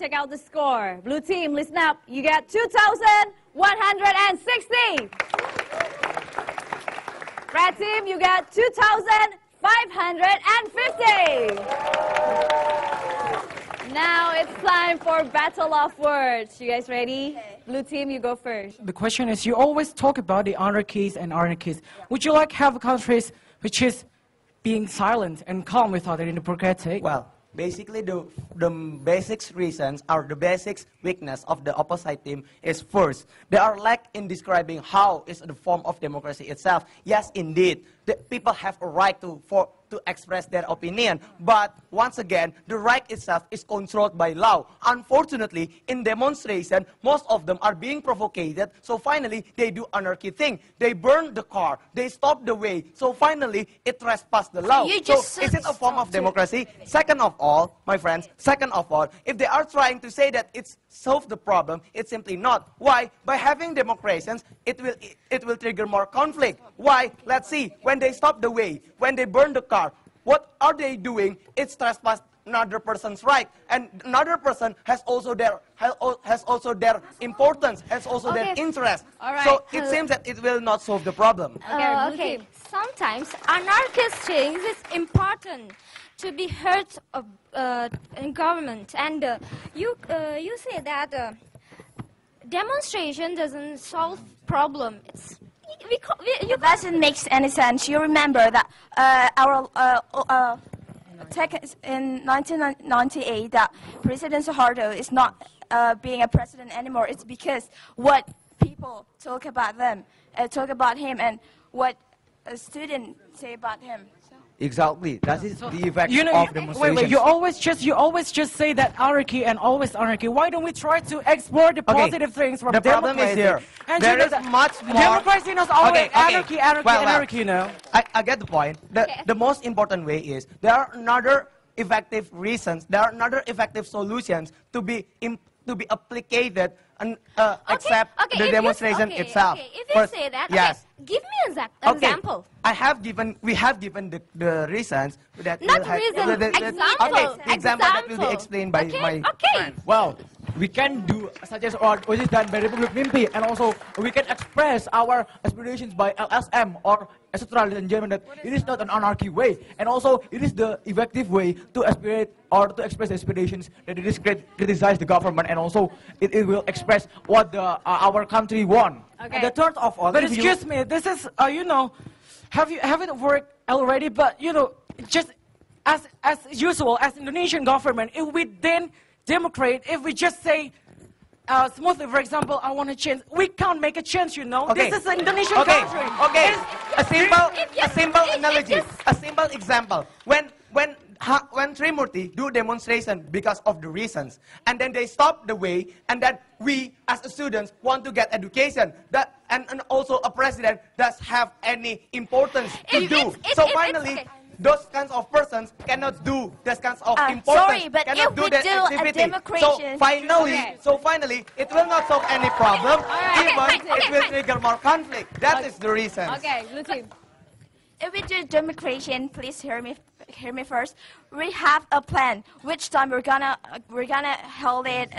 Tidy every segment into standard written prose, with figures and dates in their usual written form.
check out the score. Blue team, listen up. You got 2,160. Red team, you got 2,550. Now it's time for Battle of Words. You guys ready? Blue team, you go first. The question is, you always talk about the anarchies and anarchies. Would you like have countries which is being silent and calm without any democratic? Well, basically the basic reasons or the basic weakness of the opposite team is first, they are lack in describing how is the form of democracy itself. Yes, indeed, the people have a right to express their opinion, but once again, the right itself is controlled by law. Unfortunately, in demonstration, most of them are being provoked, so finally, they do anarchy thing. They burn the car, they stop the way, so finally, it trespass the law. So, is it a form of democracy? Second of all, my friends, second of all, if they are trying to say that it's solve the problem, it's simply not. Why? By having democracies, it will trigger more conflict. Why? Let's see, when they stop the way, when they burn the car, what are they doing? It's trespass another person's right, and another person has also their importance, has also their interest. Right. So it seems that it will not solve the problem. Okay. Sometimes anarchist things is important to be heard of, in government, and you say that demonstration doesn't solve problem. It doesn't make any sense. You remember that in 1998 that President Suharto is not being a president anymore. It's because what people talk about him, and what a student say about him. Exactly. That is the effect of demonstrations. Wait, you always just say that anarchy and always anarchy. Why don't we try to explore the positive things from democracy? The problem is here. And there is much more. Democracy is always anarchy, you know. I get the point. The most important way is there are another effective reasons, there are another effective solutions to be applicated and accept the demonstration itself. If you say that, yes. Give me an example. We have given the reasons that Not reason, example. Example that will be explained by my friend. Well, we can do such as what is done by Republic Mimpi, and also we can express our aspirations by LSM or etc. Ladies and gentlemen, that it is not an anarchy way, and also it is the effective way to aspirate or to express aspirations, that it is criticize the government, and also it will express what our country want. Okay. And the third of all, but excuse me, this is haven't worked already, but just as usual, as Indonesian government, if we then democrate, if we just say smoothly, for example, I want to change, we can't make a change, Okay. This is an Indonesian country. Okay. A simple analogy, a simple example. When Trimurti do demonstration because of the reasons, and then they stop the way, and then we as students want to get education, and also a president does have any importance to do. So finally, those kinds of persons cannot do those kinds of importance. Sorry, but cannot if do we that do activity. a democration, So finally, it will not solve any problem. It will trigger more conflict. That is the reason. Okay, blue team. If we do democration, please hear me first. We have a plan. Which time we're gonna hold it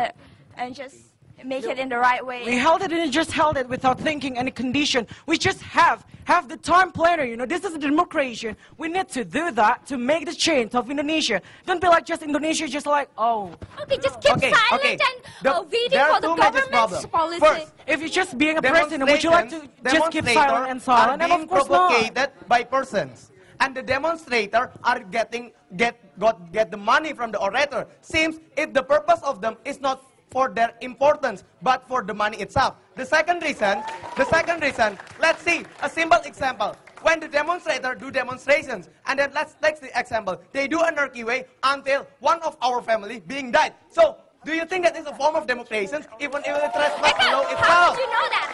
and just make it in the right way. We held it and just held it without thinking any condition. We just have the time planner, This is a democracy. We need to do that to make the change of Indonesia. Don't be like just Indonesia, just like, oh. Okay, just keep silent and waiting for the government's policy. First, if you're just being a president, would you like to just keep silent and silent? Are being provocated by persons. And the demonstrator are get the money from the orator. Seems if the purpose of them is not for their importance, but for the money itself. The second reason, let's see a simple example. When the demonstrator do demonstrations, and then let's take the example, they do anarchy way until one of our family being died. So, do you think that is a form of demonstration, even if it trespass the law itself? How did you know that?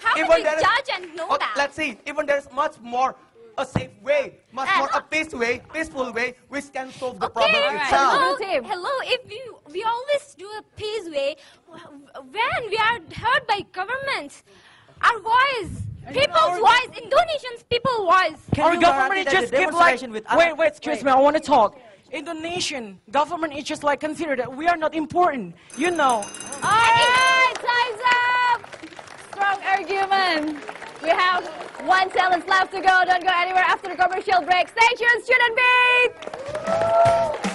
How could you judge and know that? Let's see, even there's much more a safe way, much more a peaceful way, which can solve the problem itself. Hello, if we always do a peace way, when we are heard by governments, our voice, people's voice, Indonesians' people's voice. Our government just keep like, wait, excuse me, I want to talk. Indonesian government is just like consider that we are not important. You know. Alright, time's up! Strong argument. We have 1 sentence left to go. Don't go anywhere after the commercial break. Stay tuned, Student Beat!